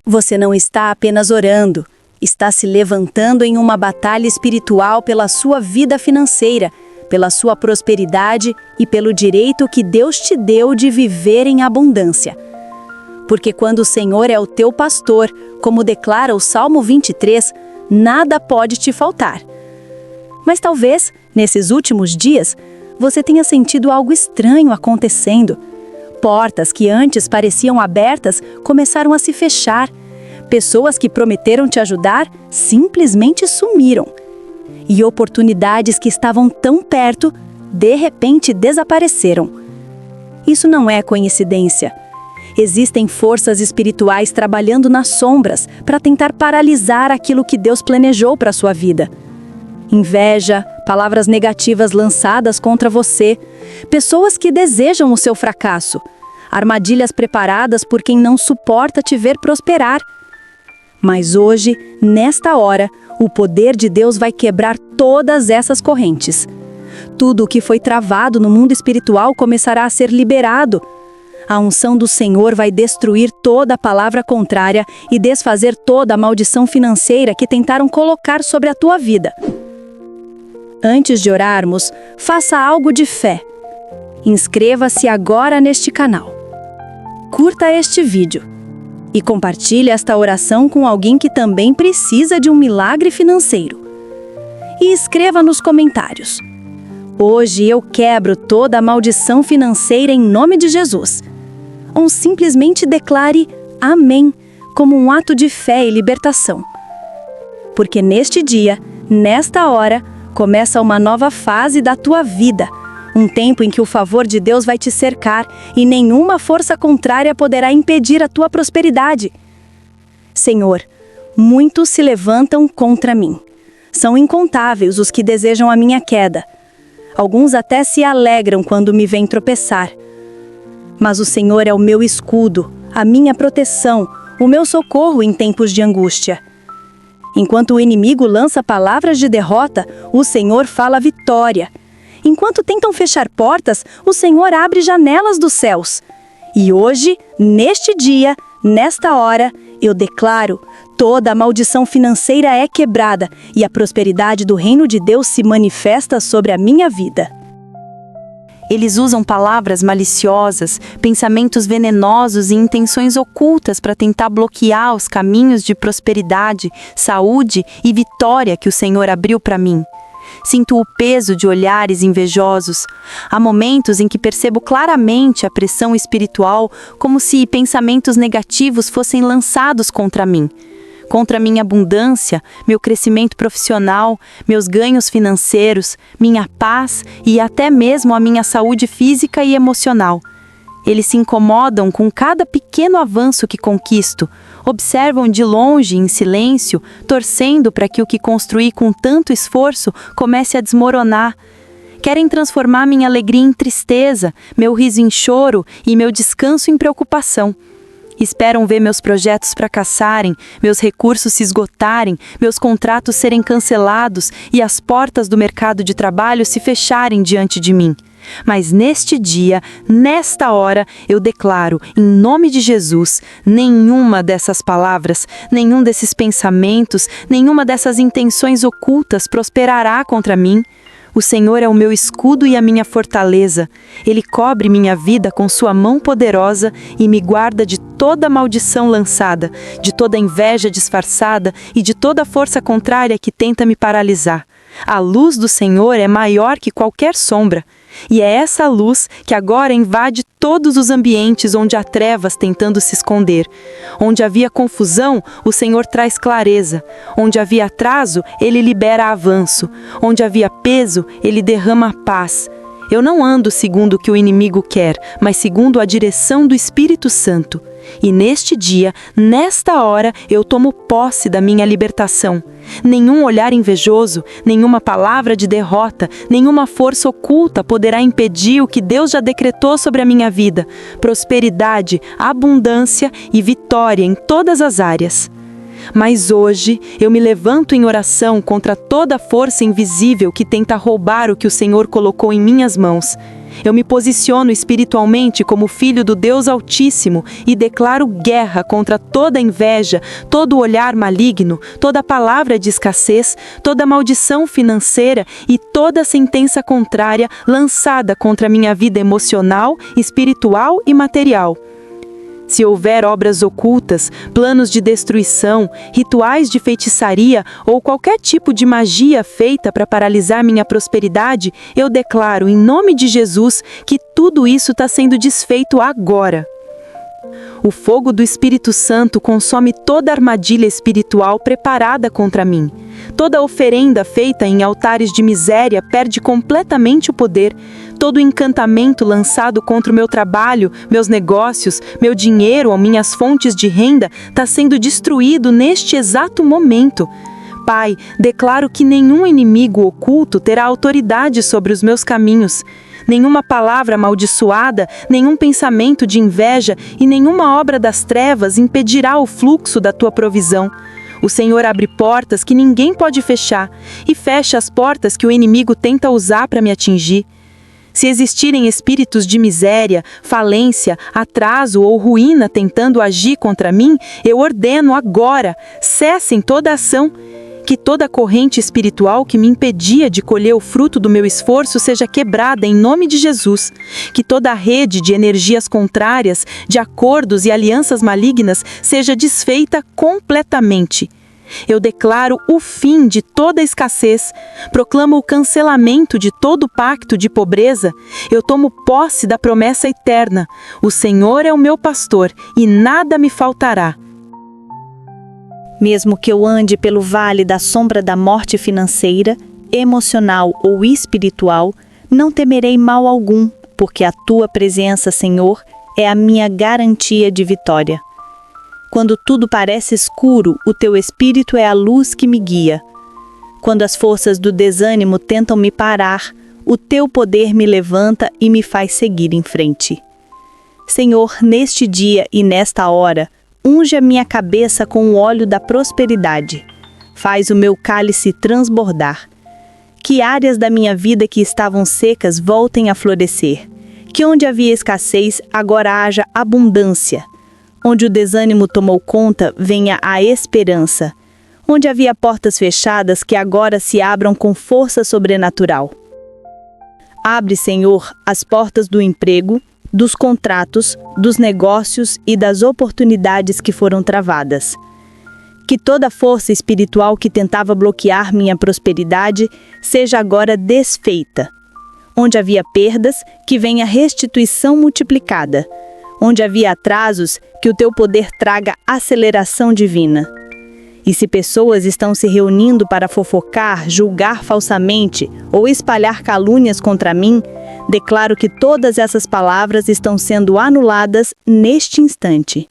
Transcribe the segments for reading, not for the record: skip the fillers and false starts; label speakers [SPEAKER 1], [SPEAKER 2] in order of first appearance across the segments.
[SPEAKER 1] Você não está apenas orando, está se levantando em uma batalha espiritual pela sua vida financeira, pela sua prosperidade e pelo direito que Deus te deu de viver em abundância. Porque quando o Senhor é o teu pastor, como declara o Salmo 23, nada pode te faltar. Mas talvez, nesses últimos dias, você tenha sentido algo estranho acontecendo. Portas que antes pareciam abertas começaram a se fechar. Pessoas que prometeram te ajudar simplesmente sumiram. E oportunidades que estavam tão perto, de repente desapareceram. Isso não é coincidência. Existem forças espirituais trabalhando nas sombras para tentar paralisar aquilo que Deus planejou para a sua vida. Inveja, palavras negativas lançadas contra você, pessoas que desejam o seu fracasso, armadilhas preparadas por quem não suporta te ver prosperar. Mas hoje, nesta hora, o poder de Deus vai quebrar todas essas correntes. Tudo o que foi travado no mundo espiritual começará a ser liberado. A unção do Senhor vai destruir toda a palavra contrária e desfazer toda a maldição financeira que tentaram colocar sobre a tua vida. Antes de orarmos, faça algo de fé. Inscreva-se agora neste canal. Curta este vídeo e compartilhe esta oração com alguém que também precisa de um milagre financeiro. E escreva nos comentários: hoje eu quebro toda a maldição financeira em nome de Jesus. Ou simplesmente declare amém, como um ato de fé e libertação. Porque neste dia, nesta hora, começa uma nova fase da tua vida. Um tempo em que o favor de Deus vai te cercar e nenhuma força contrária poderá impedir a tua prosperidade. Senhor, muitos se levantam contra mim. São incontáveis os que desejam a minha queda. Alguns até se alegram quando me veem tropeçar. Mas o Senhor é o meu escudo, a minha proteção, o meu socorro em tempos de angústia. Enquanto o inimigo lança palavras de derrota, o Senhor fala vitória. Enquanto tentam fechar portas, o Senhor abre janelas dos céus. E hoje, neste dia, nesta hora, eu declaro: toda a maldição financeira é quebrada e a prosperidade do reino de Deus se manifesta sobre a minha vida. Eles usam palavras maliciosas, pensamentos venenosos e intenções ocultas para tentar bloquear os caminhos de prosperidade, saúde e vitória que o Senhor abriu para mim. Sinto o peso de olhares invejosos. Há momentos em que percebo claramente a pressão espiritual, como se pensamentos negativos fossem lançados contra mim. Contra minha abundância, meu crescimento profissional, meus ganhos financeiros, minha paz e até mesmo a minha saúde física e emocional. Eles se incomodam com cada pequeno avanço que conquisto, observam de longe, em silêncio, torcendo para que o que construí com tanto esforço comece a desmoronar. Querem transformar minha alegria em tristeza, meu riso em choro e meu descanso em preocupação. Esperam ver meus projetos fracassarem, meus recursos se esgotarem, meus contratos serem cancelados e as portas do mercado de trabalho se fecharem diante de mim. Mas neste dia, nesta hora, eu declaro, em nome de Jesus, nenhuma dessas palavras, nenhum desses pensamentos, nenhuma dessas intenções ocultas prosperará contra mim. O Senhor é o meu escudo e a minha fortaleza. Ele cobre minha vida com sua mão poderosa e me guarda de toda maldição lançada, de toda inveja disfarçada e de toda força contrária que tenta me paralisar. A luz do Senhor é maior que qualquer sombra. E é essa luz que agora invade todos os ambientes onde há trevas tentando se esconder. Onde havia confusão, o Senhor traz clareza. Onde havia atraso, Ele libera avanço. Onde havia peso, Ele derrama paz. Eu não ando segundo o que o inimigo quer, mas segundo a direção do Espírito Santo. E neste dia, nesta hora, eu tomo posse da minha libertação. Nenhum olhar invejoso, nenhuma palavra de derrota, nenhuma força oculta poderá impedir o que Deus já decretou sobre a minha vida: prosperidade, abundância e vitória em todas as áreas. Mas hoje eu me levanto em oração contra toda força invisível que tenta roubar o que o Senhor colocou em minhas mãos.
[SPEAKER 2] Eu me posiciono espiritualmente como filho do Deus Altíssimo e declaro guerra contra toda inveja, todo olhar maligno, toda palavra de escassez, toda maldição financeira e toda sentença contrária lançada contra minha vida emocional, espiritual e material. Se houver obras ocultas, planos de destruição, rituais de feitiçaria ou qualquer tipo de magia feita para paralisar minha prosperidade, eu declaro em nome de Jesus que tudo isso está sendo desfeito agora. O fogo do Espírito Santo consome toda armadilha espiritual preparada contra mim. Toda oferenda feita em altares de miséria perde completamente o poder. Todo encantamento lançado contra o meu trabalho, meus negócios, meu dinheiro ou minhas fontes de renda está sendo destruído neste exato momento. Pai, declaro que nenhum inimigo oculto terá autoridade sobre os meus caminhos. Nenhuma palavra amaldiçoada, nenhum pensamento de inveja e nenhuma obra das trevas impedirá o fluxo da tua provisão. O Senhor abre portas que ninguém pode fechar e fecha as portas que o inimigo tenta usar para me atingir. Se existirem espíritos de miséria, falência, atraso ou ruína tentando agir contra mim, eu ordeno agora, cessem toda ação. Que toda corrente espiritual que me impedia de colher o fruto do meu esforço seja quebrada em nome de Jesus. Que toda rede de energias contrárias, de acordos e alianças malignas seja desfeita completamente. Eu declaro o fim de toda escassez, proclamo o cancelamento de todo pacto de pobreza, eu tomo posse da promessa eterna. O Senhor é o meu pastor e nada me faltará.
[SPEAKER 1] Mesmo que eu ande pelo vale da sombra da morte financeira, emocional ou espiritual, não temerei mal algum, porque a tua presença, Senhor, é a minha garantia de vitória. Quando tudo parece escuro, o teu Espírito é a luz que me guia. Quando as forças do desânimo tentam me parar, o teu poder me levanta e me faz seguir em frente. Senhor, neste dia e nesta hora, unge a minha cabeça com o óleo da prosperidade. Faz o meu cálice transbordar. Que áreas da minha vida que estavam secas voltem a florescer. Que onde havia escassez, agora haja abundância. Onde o desânimo tomou conta, venha a esperança. Onde havia portas fechadas, que agora se abram com força sobrenatural. Abre, Senhor, as portas do emprego, dos contratos, dos negócios e das oportunidades que foram travadas. Que toda força espiritual que tentava bloquear minha prosperidade seja agora desfeita. Onde havia perdas, que venha restituição multiplicada. Onde havia atrasos, que o teu poder traga aceleração divina. E se pessoas estão se reunindo para fofocar, julgar falsamente ou espalhar calúnias contra mim, declaro que todas essas palavras estão sendo anuladas neste instante.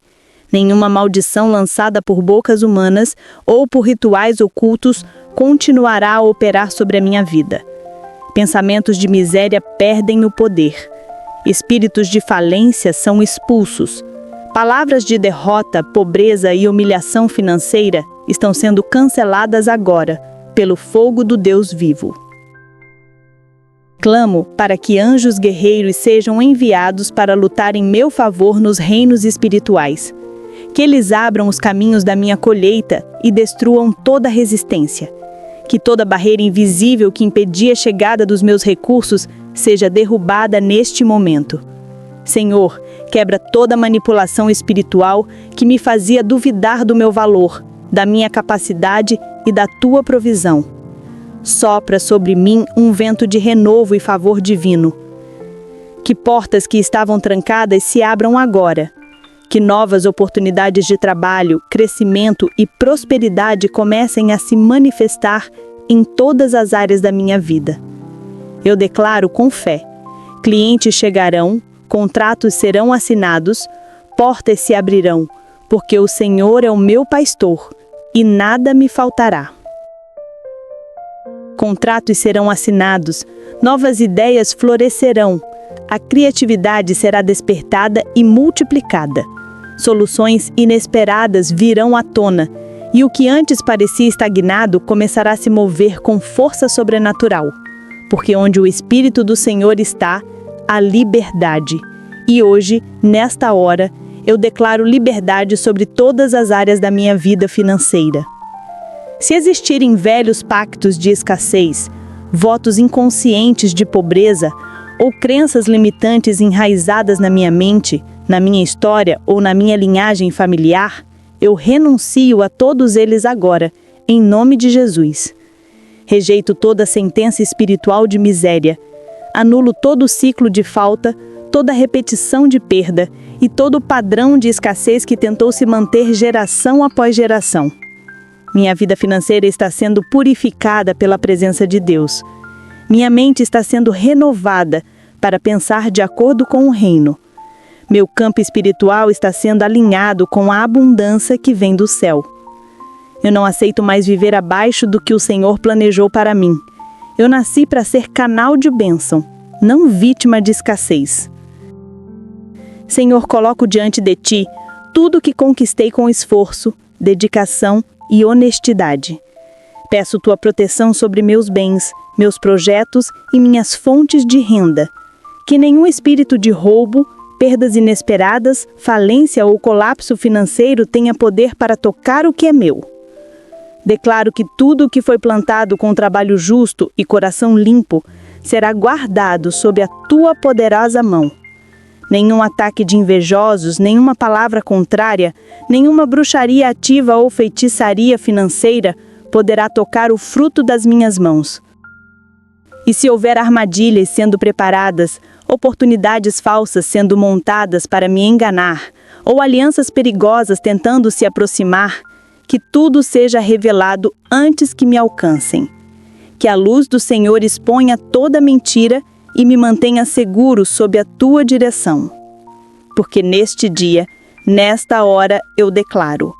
[SPEAKER 1] Nenhuma maldição lançada por bocas humanas ou por rituais ocultos continuará a operar sobre a minha vida. Pensamentos de miséria perdem o poder. Espíritos de falência são expulsos. Palavras de derrota, pobreza e humilhação financeira estão sendo canceladas agora, pelo fogo do Deus vivo. Clamo para que anjos guerreiros sejam enviados para lutar em meu favor nos reinos espirituais. Que eles abram os caminhos da minha colheita e destruam toda resistência. Que toda barreira invisível que impedia a chegada dos meus recursos seja derrubada neste momento. Senhor, quebra toda manipulação espiritual que me fazia duvidar do meu valor, da minha capacidade e da tua provisão. Sopra sobre mim um vento de renovo e favor divino. Que portas que estavam trancadas se abram agora. Que novas oportunidades de trabalho, crescimento e prosperidade comecem a se manifestar em todas as áreas da minha vida. Eu declaro com fé: clientes chegarão, contratos serão assinados, portas se abrirão, porque o Senhor é o meu pastor e nada me faltará. Contratos serão assinados, novas ideias florescerão, a criatividade será despertada e multiplicada. Soluções inesperadas virão à tona, e o que antes parecia estagnado começará a se mover com força sobrenatural. Porque onde o Espírito do Senhor está, a liberdade. E hoje, nesta hora, eu declaro liberdade sobre todas as áreas da minha vida financeira. Se existirem velhos pactos de escassez, votos inconscientes de pobreza ou crenças limitantes enraizadas na minha mente, na minha história ou na minha linhagem familiar, eu renuncio a todos eles agora, em nome de Jesus. Rejeito toda sentença espiritual de miséria, anulo todo ciclo de falta, toda repetição de perda e todo padrão de escassez que tentou se manter geração após geração. Minha vida financeira está sendo purificada pela presença de Deus. Minha mente está sendo renovada para pensar de acordo com o reino. Meu campo espiritual está sendo alinhado com a abundância que vem do céu. Eu não aceito mais viver abaixo do que o Senhor planejou para mim. Eu nasci para ser canal de bênção, não vítima de escassez. Senhor, coloco diante de Ti tudo o que conquistei com esforço, dedicação e honestidade. Peço Tua proteção sobre meus bens, meus projetos e minhas fontes de renda. Que nenhum espírito de roubo, perdas inesperadas, falência ou colapso financeiro tenha poder para tocar o que é meu. Declaro que tudo o que foi plantado com trabalho justo e coração limpo será guardado sob a Tua poderosa mão. Nenhum ataque de invejosos, nenhuma palavra contrária, nenhuma bruxaria ativa ou feitiçaria financeira poderá tocar o fruto das minhas mãos. E se houver armadilhas sendo preparadas, oportunidades falsas sendo montadas para me enganar, ou alianças perigosas tentando se aproximar, que tudo seja revelado antes que me alcancem. Que a luz do Senhor exponha toda mentira e me mantenha seguro sob a Tua direção. Porque neste dia, nesta hora, eu declaro: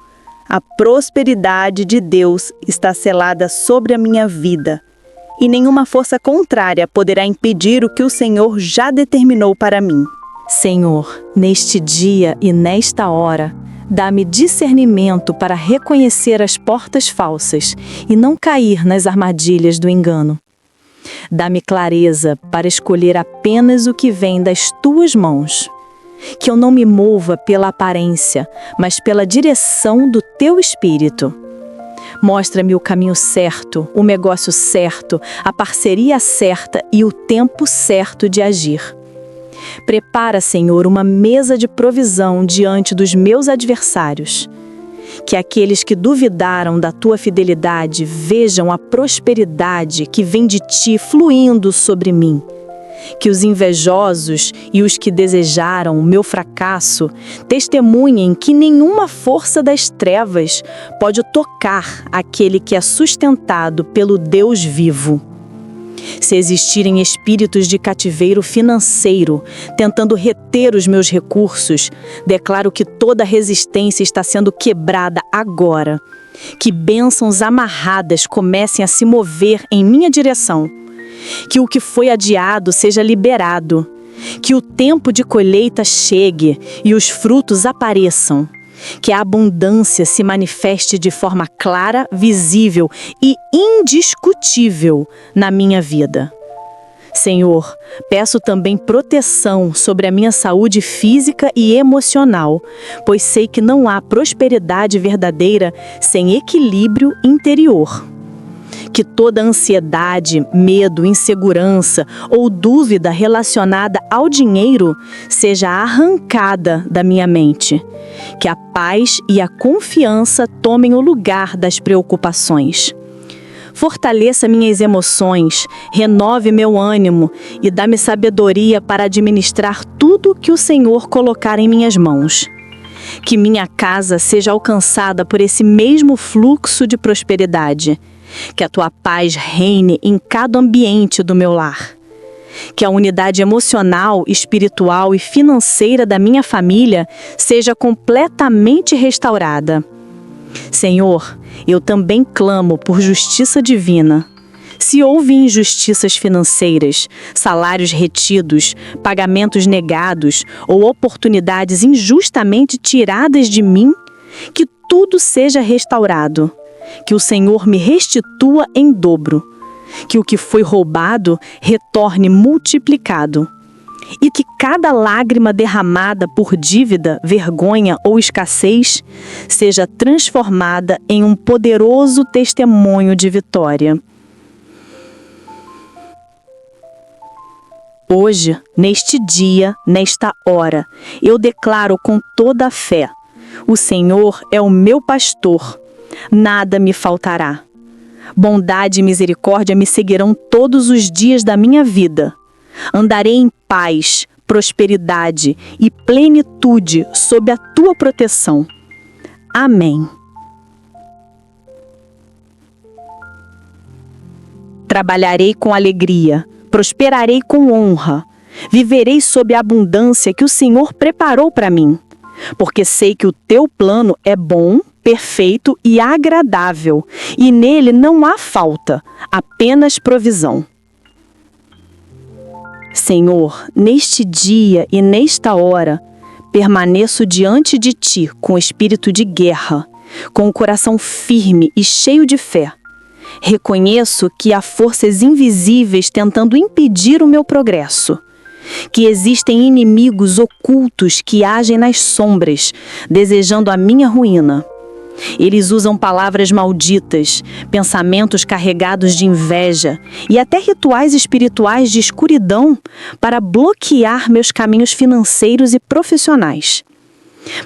[SPEAKER 1] a prosperidade de Deus está selada sobre a minha vida, e nenhuma força contrária poderá impedir o que o Senhor já determinou para mim.
[SPEAKER 2] Senhor, neste dia e nesta hora, dá-me discernimento para reconhecer as portas falsas e não cair nas armadilhas do engano. Dá-me clareza para escolher apenas o que vem das Tuas mãos. Que eu não me mova pela aparência, mas pela direção do Teu Espírito. Mostra-me o caminho certo, o negócio certo, a parceria certa e o tempo certo de agir. Prepara, Senhor, uma mesa de provisão diante dos meus adversários. Que aqueles que duvidaram da Tua fidelidade vejam a prosperidade que vem de Ti fluindo sobre mim. Que os invejosos e os que desejaram o meu fracasso testemunhem que nenhuma força das trevas pode tocar aquele que é sustentado pelo Deus vivo. Se existirem espíritos de cativeiro financeiro tentando reter os meus recursos, declaro que toda resistência está sendo quebrada agora. Que bênçãos amarradas comecem a se mover em minha direção. Que o que foi adiado seja liberado. Que o tempo de colheita chegue e os frutos apareçam. Que a abundância se manifeste de forma clara, visível e indiscutível na minha vida. Senhor, peço também proteção sobre a minha saúde física e emocional, pois sei que não há prosperidade verdadeira sem equilíbrio interior. Que toda ansiedade, medo, insegurança ou dúvida relacionada ao dinheiro seja arrancada da minha mente. Que a paz e a confiança tomem o lugar das preocupações. Fortaleça minhas emoções, renove meu ânimo e dá-me sabedoria para administrar tudo que o Senhor colocar em minhas mãos. Que minha casa seja alcançada por esse mesmo fluxo de prosperidade. Que a Tua paz reine em cada ambiente do meu lar. Que a unidade emocional, espiritual e financeira da minha família seja completamente restaurada. Senhor, eu também clamo por justiça divina. Se houve injustiças financeiras, salários retidos, pagamentos negados ou oportunidades injustamente tiradas de mim, que tudo seja restaurado. Que o Senhor me restitua em dobro. Que o que foi roubado retorne multiplicado. e que cada lágrima derramada por dívida, vergonha ou escassez seja transformada em um poderoso testemunho de vitória. Hoje, neste dia, nesta hora, eu declaro com toda a fé: o Senhor é o meu pastor, nada me faltará. Bondade e misericórdia me seguirão todos os dias da minha vida. Andarei em paz, prosperidade e plenitude sob a tua proteção. Amém. Trabalharei com alegria, prosperarei com honra, viverei sob a abundância que o Senhor preparou para mim, porque sei que o teu plano é bom, perfeito e agradável, e nele não há falta, apenas provisão. Senhor, neste dia e nesta hora, permaneço diante de Ti com espírito de guerra, com o coração firme e cheio de fé. Reconheço que há forças invisíveis tentando impedir o meu progresso, que existem inimigos ocultos que agem nas sombras, desejando a minha ruína. Eles usam palavras malditas, pensamentos carregados de inveja e até rituais espirituais de escuridão para bloquear meus caminhos financeiros e profissionais.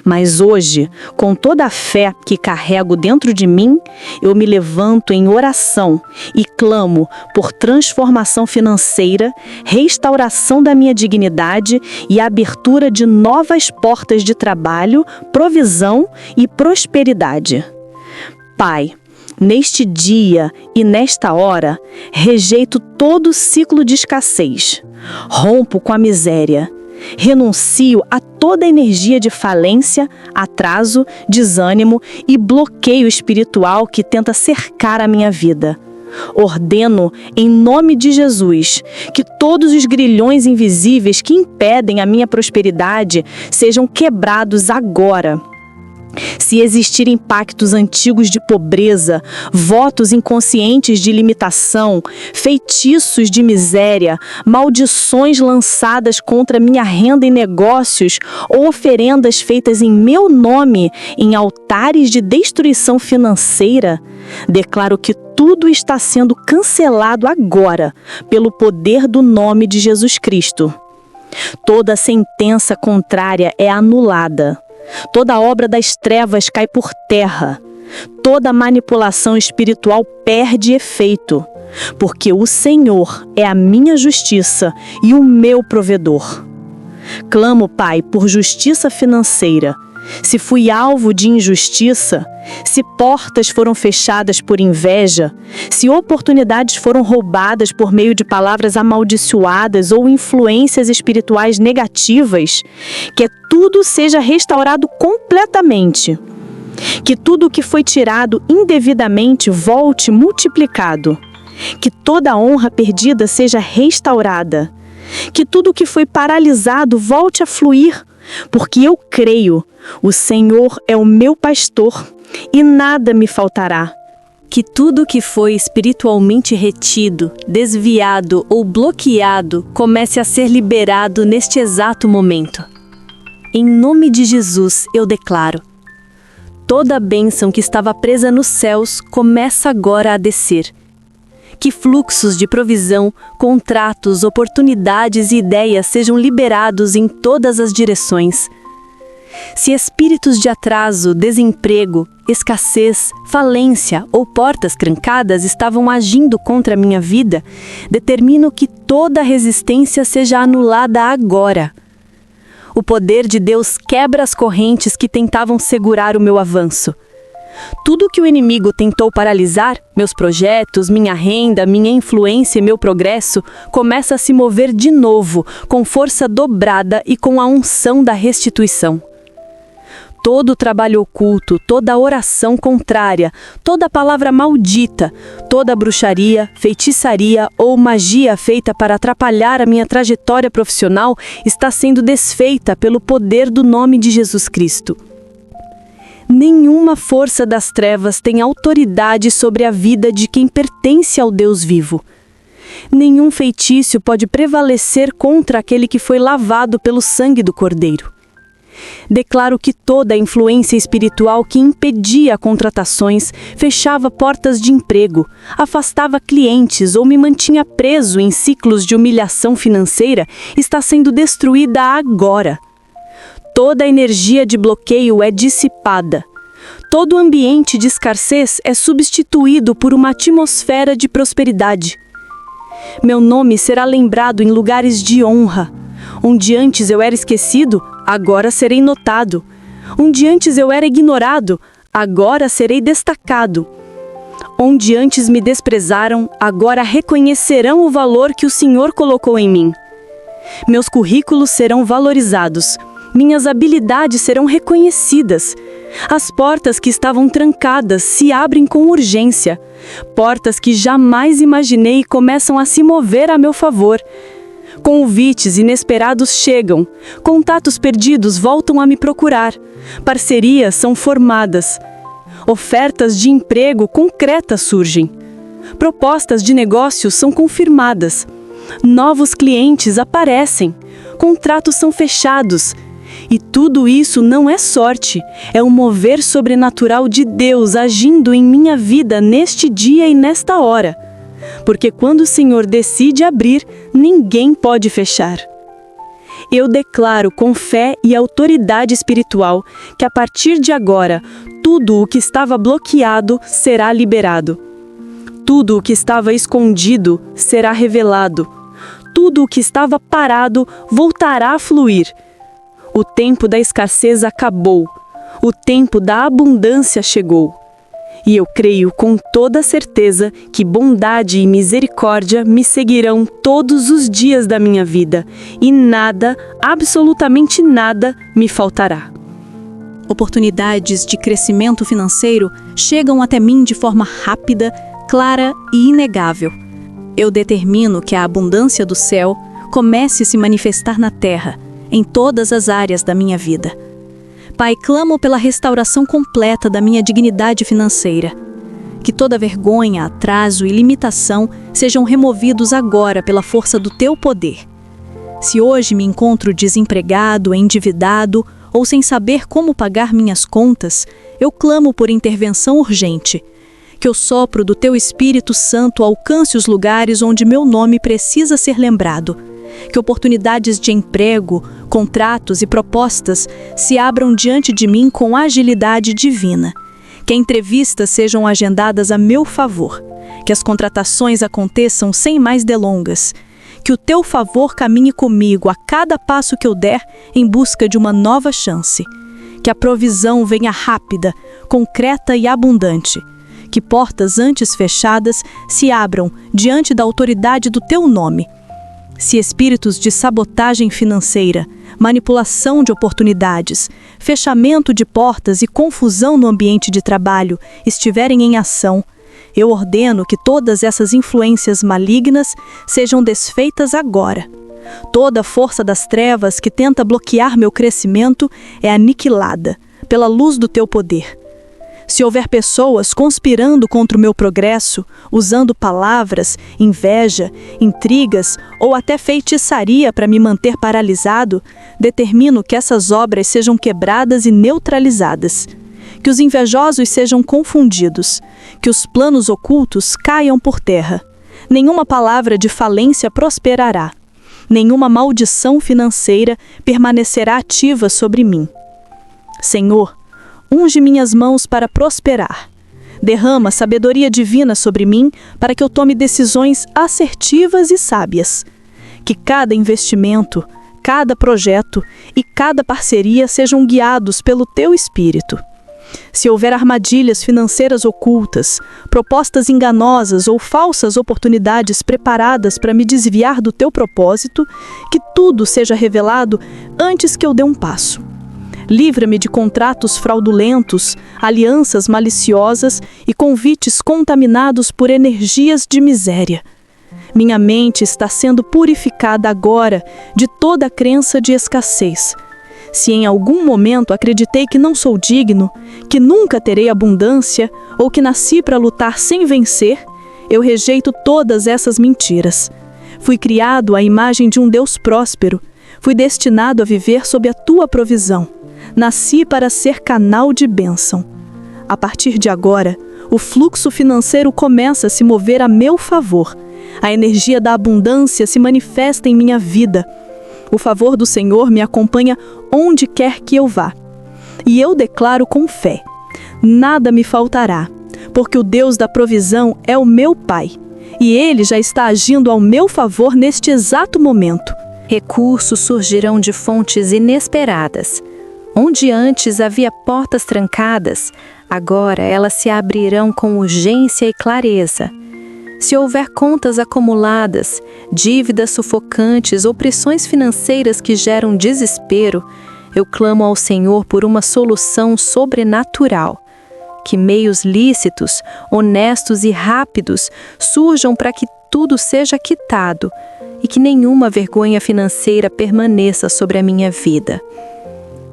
[SPEAKER 2] Mas hoje, com toda a fé que carrego dentro de mim, eu me levanto em oração e clamo por transformação financeira, restauração da minha dignidade e abertura de novas portas de trabalho, provisão e prosperidade. Pai, neste dia e nesta hora, rejeito todo ciclo de escassez, rompo com a miséria. Renuncio a toda energia de falência, atraso, desânimo e bloqueio espiritual que tenta cercar a minha vida. Ordeno, em nome de Jesus, que todos os grilhões invisíveis que impedem a minha prosperidade sejam quebrados agora. Se existirem pactos antigos de pobreza, votos inconscientes de limitação, feitiços de miséria, maldições lançadas contra minha renda e negócios ou oferendas feitas em meu nome em altares de destruição financeira, declaro que tudo está sendo cancelado agora pelo poder do nome de Jesus Cristo. Toda sentença contrária é anulada. Toda obra das trevas cai por terra. Toda manipulação espiritual perde efeito, porque o Senhor é a minha justiça e o meu provedor. Clamo, Pai, por justiça financeira. Se fui alvo de injustiça, se portas foram fechadas por inveja, se oportunidades foram roubadas por meio de palavras amaldiçoadas ou influências espirituais negativas, que tudo seja restaurado completamente. Que tudo o que foi tirado indevidamente volte multiplicado. Que toda a honra perdida seja restaurada. Que tudo o que foi paralisado volte a fluir, porque eu creio, o Senhor é o meu pastor e nada me faltará.
[SPEAKER 1] Que tudo que foi espiritualmente retido, desviado ou bloqueado comece a ser liberado neste exato momento. Em nome de Jesus, eu declaro: toda a bênção que estava presa nos céus começa agora a descer. Que fluxos de provisão, contratos, oportunidades e ideias sejam liberados em todas as direções. Se espíritos de atraso, desemprego, escassez, falência ou portas trancadas estavam agindo contra a minha vida, determino que toda resistência seja anulada agora. O poder de Deus quebra as correntes que tentavam segurar o meu avanço. Tudo que o inimigo tentou paralisar, meus projetos, minha renda, minha influência e meu progresso, começa a se mover de novo, com força dobrada e com a unção da restituição. Todo trabalho oculto, toda oração contrária, toda palavra maldita, toda bruxaria, feitiçaria ou magia feita para atrapalhar a minha trajetória profissional está sendo desfeita pelo poder do nome de Jesus Cristo. Nenhuma força das trevas tem autoridade sobre a vida de quem pertence ao Deus vivo. Nenhum feitiço pode prevalecer contra aquele que foi lavado pelo sangue do Cordeiro. Declaro que toda a influência espiritual que impedia contratações, fechava portas de emprego, afastava clientes ou me mantinha preso em ciclos de humilhação financeira está sendo destruída agora. Toda a energia de bloqueio é dissipada. Todo ambiente de escassez é substituído por uma atmosfera de prosperidade. Meu nome será lembrado em lugares de honra. Onde antes eu era esquecido, agora serei notado. Onde antes eu era ignorado, agora serei destacado. Onde antes me desprezaram, agora reconhecerão o valor que o Senhor colocou em mim. Meus currículos serão valorizados. Minhas habilidades serão reconhecidas. As portas que estavam trancadas se abrem com urgência. Portas que jamais imaginei começam a se mover a meu favor. Convites inesperados chegam. Contatos perdidos voltam a me procurar. Parcerias são formadas. Ofertas de emprego concretas surgem. Propostas de negócios são confirmadas. Novos clientes aparecem. Contratos são fechados. E tudo isso não é sorte, é um mover sobrenatural de Deus agindo em minha vida neste dia e nesta hora. Porque quando o Senhor decide abrir, ninguém pode fechar. Eu declaro com fé e autoridade espiritual que a partir de agora, tudo o que estava bloqueado será liberado. Tudo o que estava escondido será revelado. Tudo o que estava parado voltará a fluir. O tempo da escassez acabou. O tempo da abundância chegou. E eu creio com toda certeza que bondade e misericórdia me seguirão todos os dias da minha vida, e nada, absolutamente nada, me faltará. Oportunidades de crescimento financeiro chegam até mim de forma rápida, clara e inegável. Eu determino que a abundância do céu comece a se manifestar na terra, em todas as áreas da minha vida. Pai, clamo pela restauração completa da minha dignidade financeira. Que toda vergonha, atraso e limitação sejam removidos agora pela força do Teu poder. Se hoje me encontro desempregado, endividado ou sem saber como pagar minhas contas, eu clamo por intervenção urgente. Que o sopro do Teu Espírito Santo alcance os lugares onde meu nome precisa ser lembrado. Que oportunidades de emprego, contratos e propostas se abram diante de mim com agilidade divina. Que entrevistas sejam agendadas a meu favor. Que as contratações aconteçam sem mais delongas. Que o Teu favor caminhe comigo a cada passo que eu der em busca de uma nova chance. Que a provisão venha rápida, concreta e abundante. Que portas antes fechadas se abram diante da autoridade do Teu nome. Se espíritos de sabotagem financeira, manipulação de oportunidades, fechamento de portas e confusão no ambiente de trabalho estiverem em ação, eu ordeno que todas essas influências malignas sejam desfeitas agora. Toda a força das trevas que tenta bloquear meu crescimento é aniquilada pela luz do Teu poder. Se houver pessoas conspirando contra o meu progresso, usando palavras, inveja, intrigas ou até feitiçaria para me manter paralisado, determino que essas obras sejam quebradas e neutralizadas. Que os invejosos sejam confundidos, que os planos ocultos caiam por terra. Nenhuma palavra de falência prosperará. Nenhuma maldição financeira permanecerá ativa sobre mim. Senhor, unge minhas mãos para prosperar. Derrama sabedoria divina sobre mim para que eu tome decisões assertivas e sábias. Que cada investimento, cada projeto e cada parceria sejam guiados pelo Teu Espírito. Se houver armadilhas financeiras ocultas, propostas enganosas ou falsas oportunidades preparadas para me desviar do Teu propósito, que tudo seja revelado antes que eu dê um passo. Livra-me de contratos fraudulentos, alianças maliciosas e convites contaminados por energias de miséria. Minha mente está sendo purificada agora de toda a crença de escassez. Se em algum momento acreditei que não sou digno, que nunca terei abundância ou que nasci para lutar sem vencer,
[SPEAKER 3] Eu rejeito todas essas mentiras. Fui criado à imagem de um Deus próspero. Fui destinado a viver sob a tua provisão. Nasci para ser canal de bênção. A partir de agora, o fluxo financeiro começa a se mover a meu favor. A energia da abundância se manifesta em minha vida. O favor do Senhor me acompanha onde quer que eu vá. E eu declaro com fé: nada me faltará, porque o Deus da provisão é o meu Pai. E Ele já está agindo ao meu favor neste exato momento.
[SPEAKER 1] Recursos surgirão de fontes inesperadas. Onde antes havia portas trancadas, agora elas se abrirão com urgência e clareza. Se houver contas acumuladas, dívidas sufocantes ou pressões financeiras que geram desespero, eu clamo ao Senhor por uma solução sobrenatural. Que meios lícitos, honestos e rápidos surjam para que tudo seja quitado e que nenhuma vergonha financeira permaneça sobre a minha vida.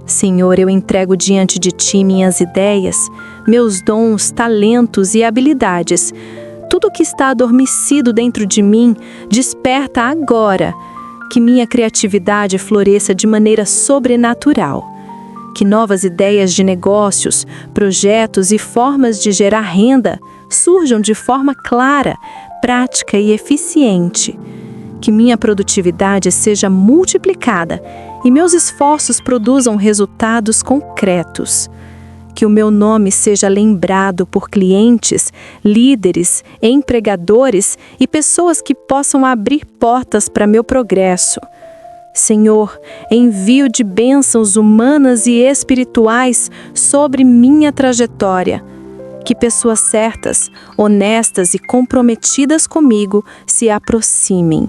[SPEAKER 1] Senhor, eu entrego diante de Ti minhas ideias, meus dons, talentos e habilidades. Tudo que está adormecido dentro de mim, desperta agora. Que minha criatividade floresça de maneira sobrenatural. Que novas ideias de negócios, projetos e formas de gerar renda surjam de forma clara, prática e eficiente. Que minha produtividade seja multiplicada e meus esforços produzam resultados concretos. Que o meu nome seja lembrado por clientes, líderes, empregadores e pessoas que possam abrir portas para meu progresso. Senhor, envio de bênçãos humanas e espirituais sobre minha trajetória. Que pessoas certas, honestas e comprometidas comigo se aproximem.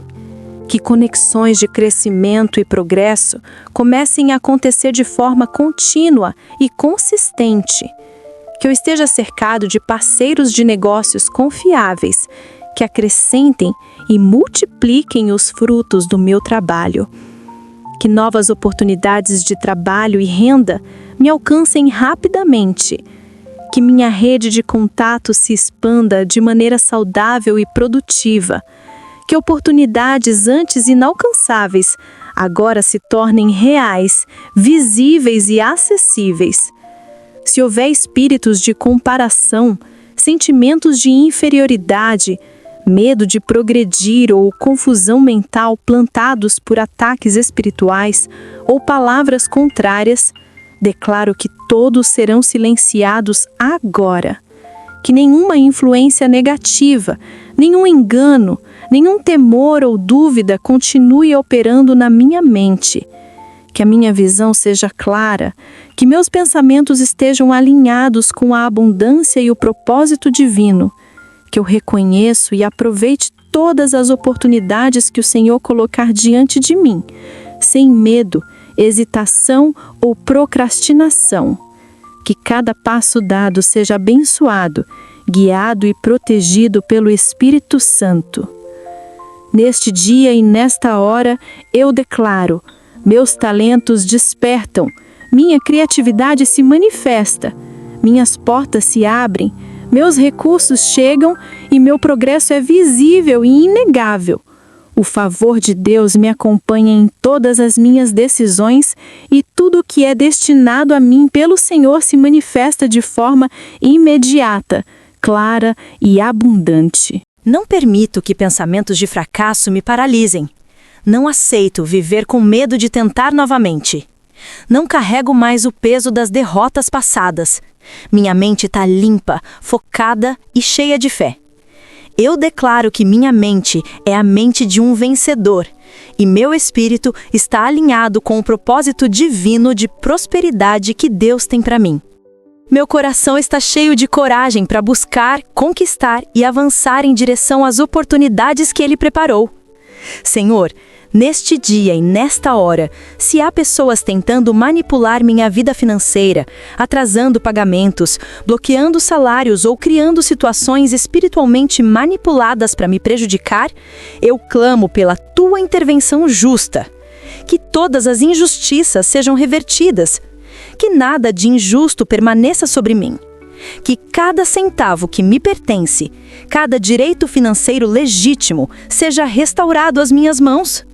[SPEAKER 1] Que conexões de crescimento e progresso comecem a acontecer de forma contínua e consistente. Que eu esteja cercado de parceiros de negócios confiáveis, que acrescentem e multipliquem os frutos do meu trabalho. Que novas oportunidades de trabalho e renda me alcancem rapidamente. Que minha rede de contatos se expanda de maneira saudável e produtiva. Que oportunidades antes inalcançáveis agora se tornem reais, visíveis e acessíveis. Se houver espíritos de comparação, sentimentos de inferioridade, medo de progredir ou confusão mental plantados por ataques espirituais ou palavras contrárias, declaro que todos serão silenciados agora. Que nenhuma influência negativa, nenhum engano, nenhum temor ou dúvida continue operando na minha mente. Que a minha visão seja clara, que meus pensamentos estejam alinhados com a abundância e o propósito divino. Que eu reconheço e aproveite todas as oportunidades que o Senhor colocar diante de mim, sem medo, hesitação ou procrastinação. Que cada passo dado seja abençoado, guiado e protegido pelo Espírito Santo. Neste dia e nesta hora, eu declaro: meus talentos despertam, minha criatividade se manifesta, minhas portas se abrem, meus recursos chegam e meu progresso é visível e inegável. O favor de Deus me acompanha em todas as minhas decisões e tudo que é destinado a mim pelo Senhor se manifesta de forma imediata, clara e abundante. Não permito que pensamentos de fracasso me paralisem. Não aceito viver com medo de tentar novamente. Não carrego mais o peso das derrotas passadas. Minha mente está limpa, focada e cheia de fé. Eu declaro que minha mente é a mente de um vencedor e meu espírito está alinhado com o propósito divino de prosperidade que Deus tem para mim. Meu coração está cheio de coragem para buscar, conquistar e avançar em direção às oportunidades que Ele preparou. Senhor, neste dia e nesta hora, se há pessoas tentando manipular minha vida financeira, atrasando pagamentos, bloqueando salários ou criando situações espiritualmente manipuladas para me prejudicar, eu clamo pela Tua intervenção justa. Que todas as injustiças sejam revertidas. Que nada de injusto permaneça sobre mim. Que cada centavo que me pertence, cada direito financeiro legítimo, seja restaurado às minhas mãos.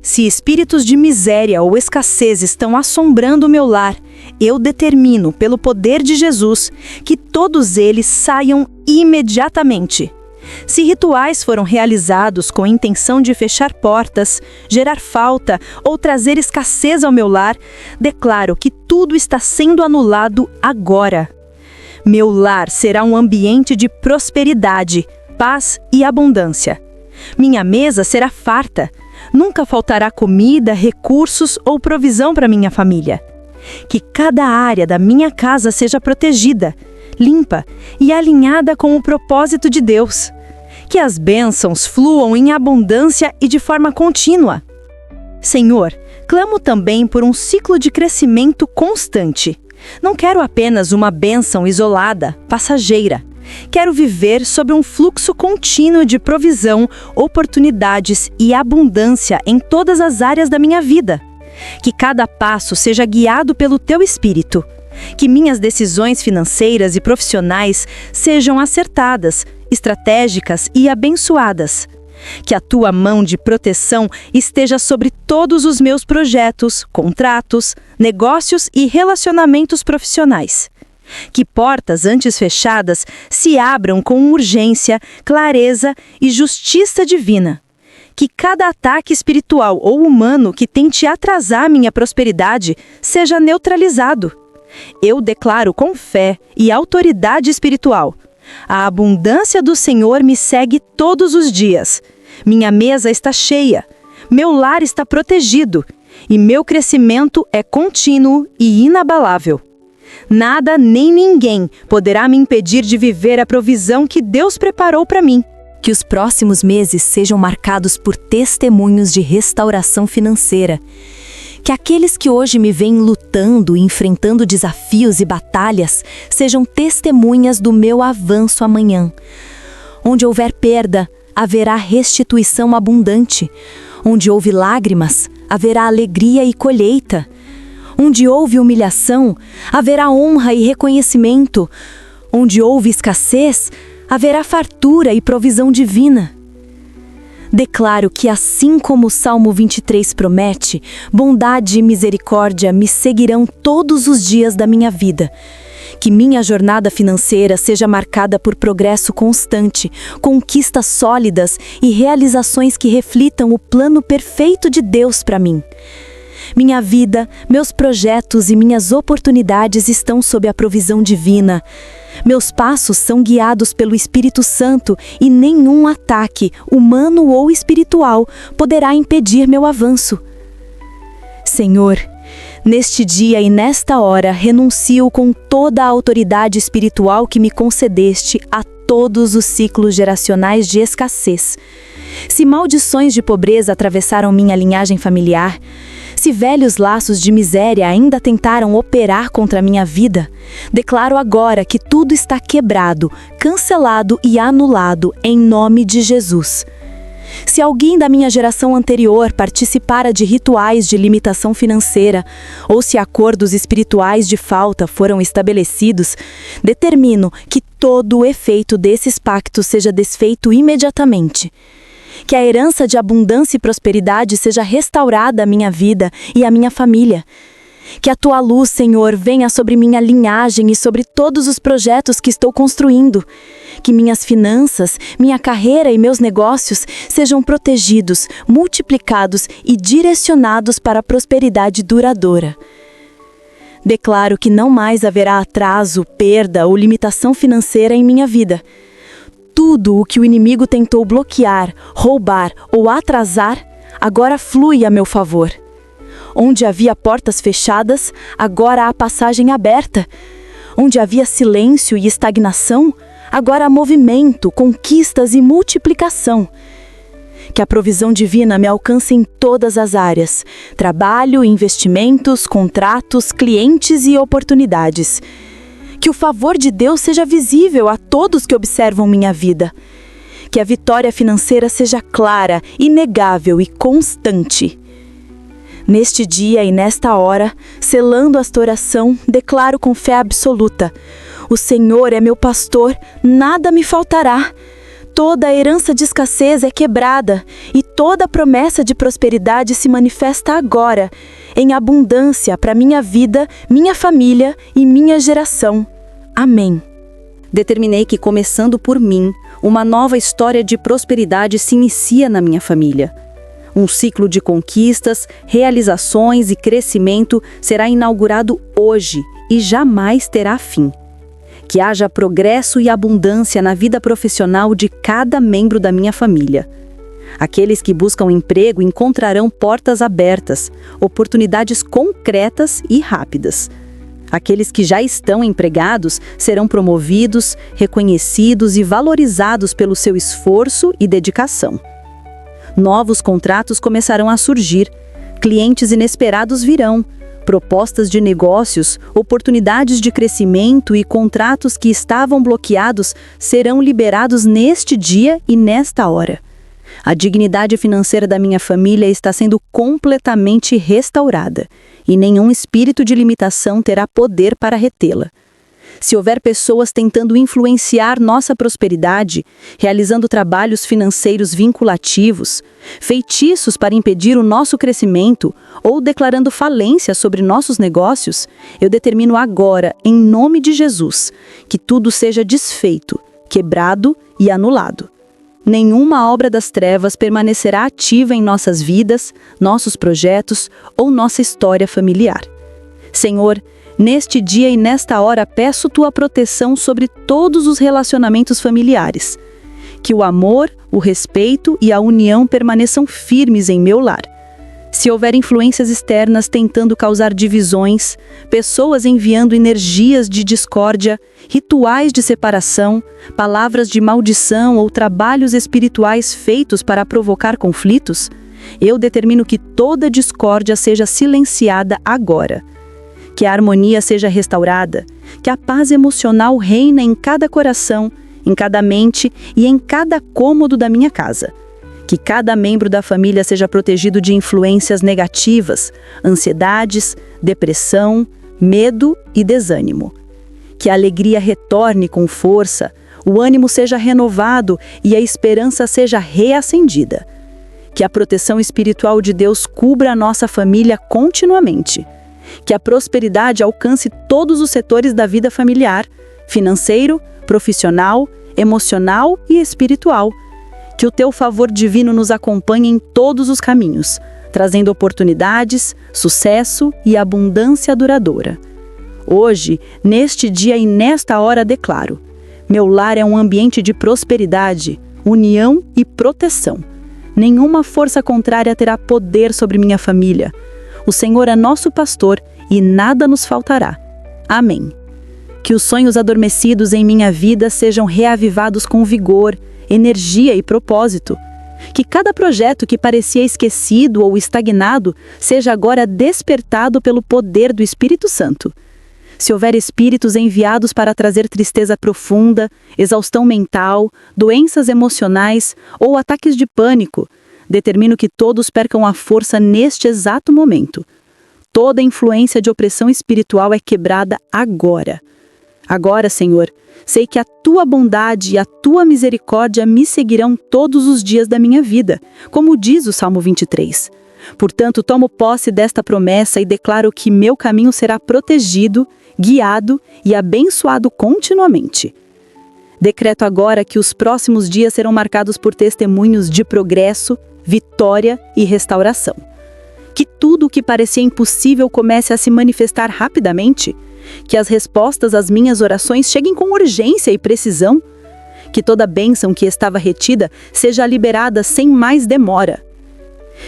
[SPEAKER 1] Se espíritos de miséria ou escassez estão assombrando o meu lar, eu determino, pelo poder de Jesus, que todos eles saiam imediatamente. Se rituais foram realizados com a intenção de fechar portas, gerar falta ou trazer escassez ao meu lar, declaro que tudo está sendo anulado agora. Meu lar será um ambiente de prosperidade, paz e abundância. Minha mesa será farta. Nunca faltará comida, recursos ou provisão para minha família. Que cada área da minha casa seja protegida, limpa e alinhada com o propósito de Deus. Que as bênçãos fluam em abundância e de forma contínua. Senhor, clamo também por um ciclo de crescimento constante. Não quero apenas uma bênção isolada, passageira. Quero viver sob um fluxo contínuo de provisão, oportunidades e abundância em todas as áreas da minha vida. Que cada passo seja guiado pelo Teu Espírito. Que minhas decisões financeiras e profissionais sejam acertadas, estratégicas e abençoadas. Que a Tua mão de proteção esteja sobre todos os meus projetos, contratos, negócios e relacionamentos profissionais. Que portas antes fechadas se abram com urgência, clareza e justiça divina. Que cada ataque espiritual ou humano que tente atrasar minha prosperidade seja neutralizado. Eu declaro com fé e autoridade espiritual: a abundância do Senhor me segue todos os dias. Minha mesa está cheia, meu lar está protegido e meu crescimento é contínuo e inabalável. Nada nem ninguém poderá me impedir de viver a provisão que Deus preparou para mim. Que os próximos meses sejam marcados por testemunhos de restauração financeira. Que aqueles que hoje me veem lutando e enfrentando desafios e batalhas sejam testemunhas do meu avanço amanhã. Onde houver perda, haverá restituição abundante. Onde houve lágrimas, haverá alegria e colheita. Onde houve humilhação, haverá honra e reconhecimento. Onde houve escassez, haverá fartura e provisão divina. Declaro que, assim como o Salmo 23 promete, bondade e misericórdia me seguirão todos os dias da minha vida. Que minha jornada financeira seja marcada por progresso constante, conquistas sólidas e realizações que reflitam o plano perfeito de Deus para mim. Minha vida, meus projetos e minhas oportunidades estão sob a provisão divina. Meus passos são guiados pelo Espírito Santo e nenhum ataque, humano ou espiritual, poderá impedir meu avanço. Senhor, neste dia e nesta hora renuncio com toda a autoridade espiritual que me concedeste a todos os ciclos geracionais de escassez. Se maldições de pobreza atravessaram minha linhagem familiar, se velhos laços de miséria ainda tentaram operar contra a minha vida, declaro agora que tudo está quebrado, cancelado e anulado em nome de Jesus. Se alguém da minha geração anterior participara de rituais de limitação financeira, ou se acordos espirituais de falta foram estabelecidos, determino que todo o efeito desses pactos seja desfeito imediatamente. Que a herança de abundância e prosperidade seja restaurada à minha vida e à minha família. Que a Tua luz, Senhor, venha sobre minha linhagem e sobre todos os projetos que estou construindo. Que minhas finanças, minha carreira e meus negócios sejam protegidos, multiplicados e direcionados para a prosperidade duradoura. Declaro que não mais haverá atraso, perda ou limitação financeira em minha vida. Tudo o que o inimigo tentou bloquear, roubar ou atrasar, agora flui a meu favor. Onde havia portas fechadas, agora há passagem aberta. Onde havia silêncio e estagnação, agora há movimento, conquistas e multiplicação. Que a provisão divina me alcance em todas as áreas: trabalho, investimentos, contratos, clientes e oportunidades. Que o favor de Deus seja visível a todos que observam minha vida. Que a vitória financeira seja clara, inegável e constante. Neste dia e nesta hora, selando esta oração, declaro com fé absoluta:
[SPEAKER 2] O Senhor é meu pastor, nada me faltará. Toda a herança de escassez é quebrada, e toda a promessa de prosperidade se manifesta agora, em abundância para minha vida, minha família e minha geração. Amém.
[SPEAKER 1] Determinei que, começando por mim, uma nova história de prosperidade se inicia na minha família. Um ciclo de conquistas, realizações e crescimento será inaugurado hoje e jamais terá fim. Que haja progresso e abundância na vida profissional de cada membro da minha família. Aqueles que buscam emprego encontrarão portas abertas, oportunidades concretas e rápidas. Aqueles que já estão empregados serão promovidos, reconhecidos e valorizados pelo seu esforço e dedicação. Novos contratos começarão a surgir, clientes inesperados virão, propostas de negócios, oportunidades de crescimento e contratos que estavam bloqueados serão liberados neste dia e nesta hora. A dignidade financeira da minha família está sendo completamente restaurada e nenhum espírito de limitação terá poder para retê-la. Se houver pessoas tentando influenciar nossa prosperidade, realizando trabalhos financeiros vinculativos, feitiços para impedir o nosso crescimento ou declarando falência sobre nossos negócios, eu determino agora, em nome de Jesus, que tudo seja desfeito, quebrado e anulado. Nenhuma obra das trevas permanecerá ativa em nossas vidas, nossos projetos ou nossa história familiar. Senhor, neste dia e nesta hora peço Tua proteção sobre todos os relacionamentos familiares. Que o amor, o respeito e a união permaneçam firmes em meu lar. Se houver influências externas tentando causar divisões, pessoas enviando energias de discórdia, rituais de separação, palavras de maldição ou trabalhos espirituais feitos para provocar conflitos, eu determino que toda discórdia seja silenciada agora. Que a harmonia seja restaurada, que a paz emocional reine em cada coração, em cada mente e em cada cômodo da minha casa. Que cada membro da família seja protegido de influências negativas, ansiedades, depressão, medo e desânimo. Que a alegria retorne com força, o ânimo seja renovado e a esperança seja reacendida. Que a proteção espiritual de Deus cubra a nossa família continuamente. Que a prosperidade alcance todos os setores da vida familiar, financeiro, profissional, emocional e espiritual. Que o Teu favor divino nos acompanhe em todos os caminhos, trazendo oportunidades, sucesso e abundância duradoura. Hoje, neste dia e nesta hora declaro: meu lar é um ambiente de prosperidade, união e proteção. Nenhuma força contrária terá poder sobre minha família. O Senhor é nosso pastor e nada nos faltará. Amém. Que os sonhos adormecidos em minha vida sejam reavivados com vigor, energia e propósito. Que cada projeto que parecia esquecido ou estagnado seja agora despertado pelo poder do Espírito Santo. Se houver espíritos enviados para trazer tristeza profunda, exaustão mental, doenças emocionais ou ataques de pânico, determino que todos percam a força neste exato momento. Toda influência de opressão espiritual é quebrada agora. Agora, Senhor, sei que a Tua bondade e a Tua misericórdia me seguirão todos os dias da minha vida, como diz o Salmo 23. Portanto, tomo posse desta promessa e declaro que meu caminho será protegido, guiado e abençoado continuamente. Decreto agora que os próximos dias serão marcados por testemunhos de progresso, vitória e restauração. Que tudo o que parecia impossível comece a se manifestar rapidamente. Que as respostas às minhas orações cheguem com urgência e precisão. Que toda bênção que estava retida seja liberada sem mais demora.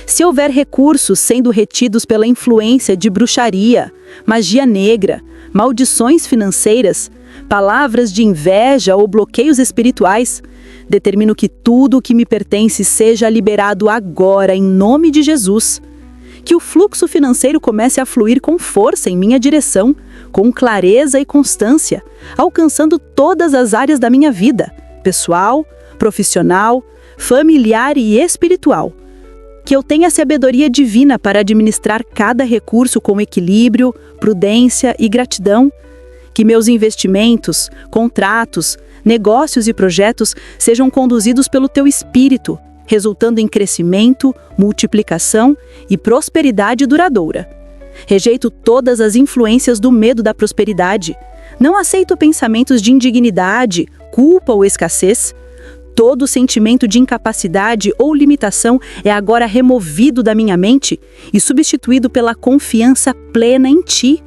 [SPEAKER 1] Se houver recursos sendo retidos pela influência de bruxaria, magia negra, maldições financeiras, palavras de inveja ou bloqueios espirituais, determino que tudo o que me pertence seja liberado agora em nome de Jesus. Que o fluxo financeiro comece a fluir com força em minha direção, com clareza e constância, alcançando todas as áreas da minha vida, pessoal, profissional, familiar e espiritual. Que eu tenha sabedoria divina para administrar cada recurso com equilíbrio, prudência e gratidão.
[SPEAKER 2] Que meus investimentos, contratos, negócios e projetos sejam conduzidos pelo Teu Espírito, resultando em crescimento, multiplicação e prosperidade duradoura. Rejeito todas as influências do medo da prosperidade. Não aceito pensamentos de indignidade, culpa ou escassez. Todo sentimento de incapacidade ou limitação é agora removido da minha mente e substituído pela confiança plena em Ti.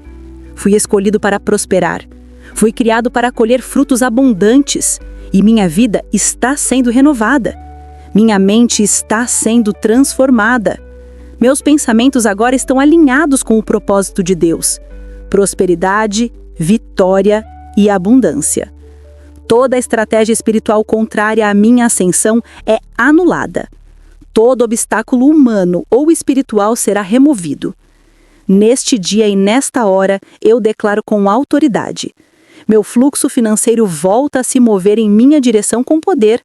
[SPEAKER 2] Fui escolhido para prosperar. Fui criado para colher frutos abundantes e minha vida está sendo renovada. Minha mente está sendo transformada. Meus pensamentos agora estão alinhados com o propósito de Deus. Prosperidade, vitória e abundância. Toda estratégia espiritual contrária à minha ascensão é anulada. Todo obstáculo humano ou espiritual será removido. Neste dia e nesta hora, eu declaro com autoridade: meu fluxo financeiro volta a se mover em minha direção com poder.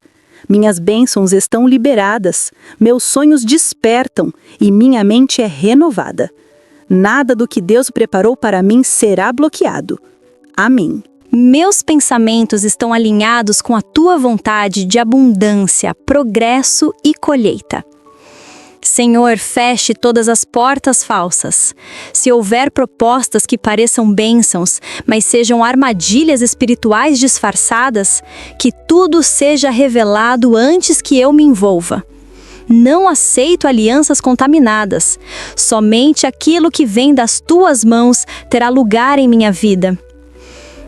[SPEAKER 2] Minhas bênçãos estão liberadas, meus sonhos despertam e minha mente é renovada. Nada do que Deus preparou para mim será bloqueado. Amém.
[SPEAKER 1] Meus pensamentos estão alinhados com a Tua vontade de abundância, progresso e colheita. Senhor, feche todas as portas falsas. Se houver propostas que pareçam bênçãos, mas sejam armadilhas espirituais disfarçadas, que tudo seja revelado antes que eu me envolva. Não aceito alianças contaminadas. Somente aquilo que vem das Tuas mãos terá lugar em minha vida.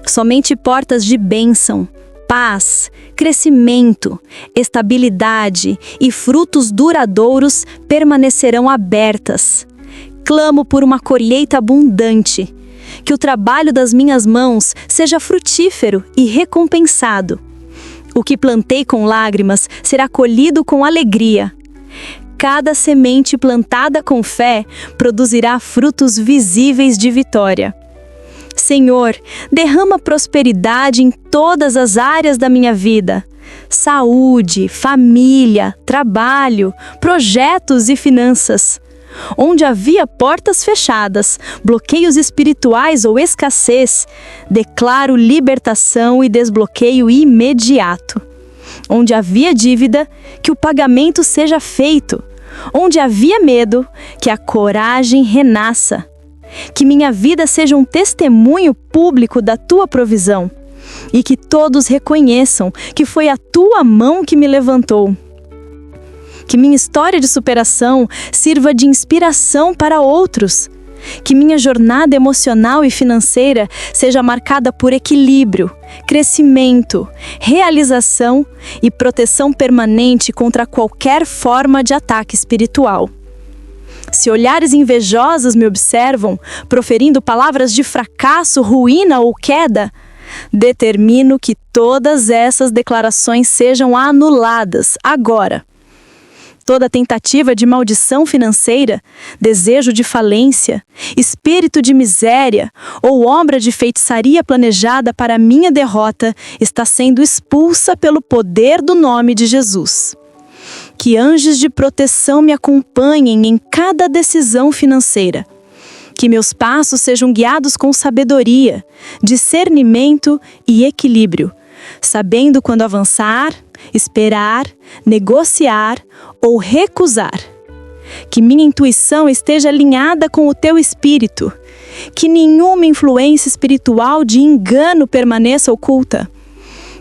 [SPEAKER 1] Somente portas de bênção, paz, crescimento, estabilidade e frutos duradouros permanecerão abertas. Clamo por uma colheita abundante. Que o trabalho das minhas mãos seja frutífero e recompensado. O que plantei com lágrimas será colhido com alegria. Cada semente plantada com fé produzirá frutos visíveis de vitória. Senhor, derrama prosperidade em todas as áreas da minha vida. Saúde, família, trabalho, projetos e finanças. Onde havia portas fechadas, bloqueios espirituais ou escassez, declaro libertação e desbloqueio imediato. Onde havia dívida, que o pagamento seja feito. Onde havia medo, que a coragem renasça. Que minha vida seja um testemunho público da Tua provisão e que todos reconheçam que foi a Tua mão que me levantou. Que minha história de superação sirva de inspiração para outros. Que minha jornada emocional e financeira seja marcada por equilíbrio, crescimento, realização e proteção permanente contra qualquer forma de ataque espiritual. Se olhares invejosos me observam, proferindo palavras de fracasso, ruína ou queda, determino que todas essas declarações sejam anuladas agora. Toda tentativa de maldição financeira, desejo de falência, espírito de miséria ou obra de feitiçaria planejada para minha derrota está sendo expulsa pelo poder do nome de Jesus. Que anjos de proteção me acompanhem em cada decisão financeira. Que meus passos sejam guiados com sabedoria, discernimento e equilíbrio, sabendo quando avançar, esperar, negociar ou recusar. Que minha intuição esteja alinhada com o Teu Espírito. Que nenhuma influência espiritual de engano permaneça oculta.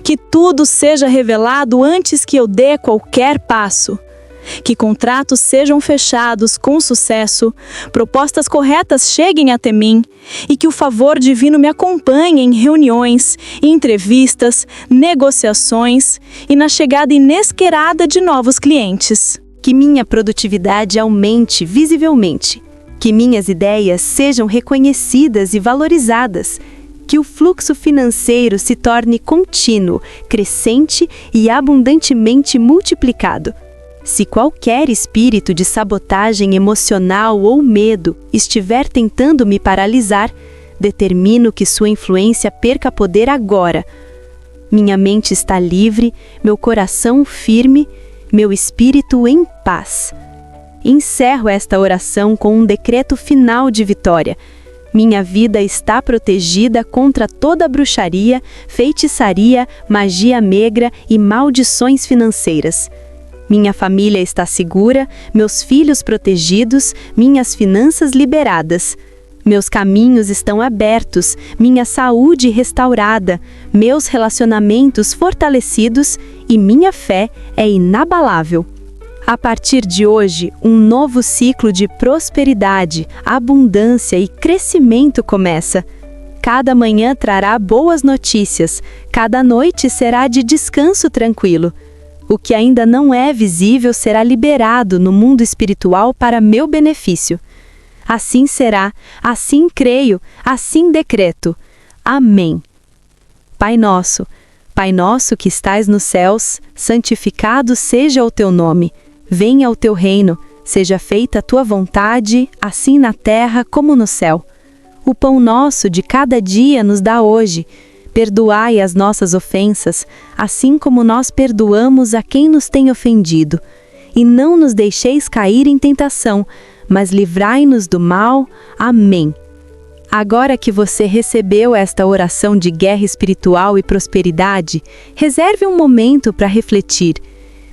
[SPEAKER 1] Que tudo seja revelado antes que eu dê qualquer passo. Que contratos sejam fechados com sucesso, propostas corretas cheguem até mim e que o favor divino me acompanhe em reuniões, entrevistas, negociações e na chegada inesperada de novos clientes.
[SPEAKER 4] Que minha produtividade aumente visivelmente. Que minhas ideias sejam reconhecidas e valorizadas. Que o fluxo financeiro se torne contínuo, crescente e abundantemente multiplicado. Se qualquer espírito de sabotagem emocional ou medo estiver tentando me paralisar, determino que sua influência perca poder agora. Minha mente está livre, meu coração firme, meu espírito em paz. Encerro esta oração com um decreto final de vitória. Minha vida está protegida contra toda bruxaria, feitiçaria, magia negra e maldições financeiras. Minha família está segura, meus filhos protegidos, minhas finanças liberadas. Meus caminhos estão abertos, minha saúde restaurada, meus relacionamentos fortalecidos e minha fé é inabalável. A partir de hoje, um novo ciclo de prosperidade, abundância e crescimento começa. Cada manhã trará boas notícias, cada noite será de descanso tranquilo. O que ainda não é visível será liberado no mundo espiritual para meu benefício. Assim será, assim creio, assim decreto. Amém. Pai nosso que estais nos céus, santificado seja o teu nome. Venha o teu reino, seja feita a tua vontade, assim na terra como no céu. O pão nosso de cada dia nos dá hoje. Perdoai as nossas ofensas, assim como nós perdoamos a quem nos tem ofendido. E não nos deixeis cair em tentação, mas livrai-nos do mal. Amém. Agora que você recebeu esta oração de guerra espiritual e prosperidade, reserve um momento para refletir.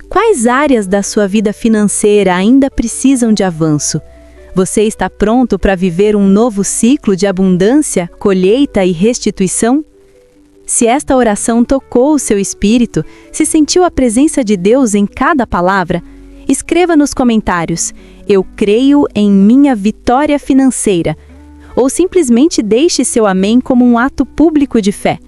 [SPEAKER 4] Quais áreas da sua vida financeira ainda precisam de avanço? Você está pronto para viver um novo ciclo de abundância, colheita e restituição? Se esta oração tocou o seu espírito, se sentiu a presença de Deus em cada palavra, escreva nos comentários: eu creio em minha vitória financeira. Ou simplesmente deixe seu amém como um ato público de fé.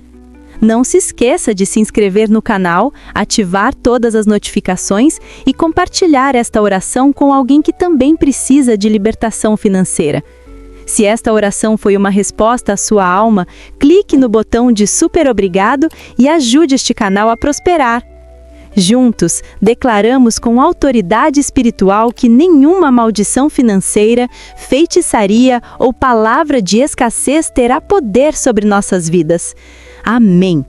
[SPEAKER 4] Não se esqueça de se inscrever no canal, ativar todas as notificações e compartilhar esta oração com alguém que também precisa de libertação financeira. Se esta oração foi uma resposta à sua alma, clique no botão de super obrigado e ajude este canal a prosperar. Juntos, declaramos com autoridade espiritual que nenhuma maldição financeira, feitiçaria ou palavra de escassez terá poder sobre nossas vidas. Amém.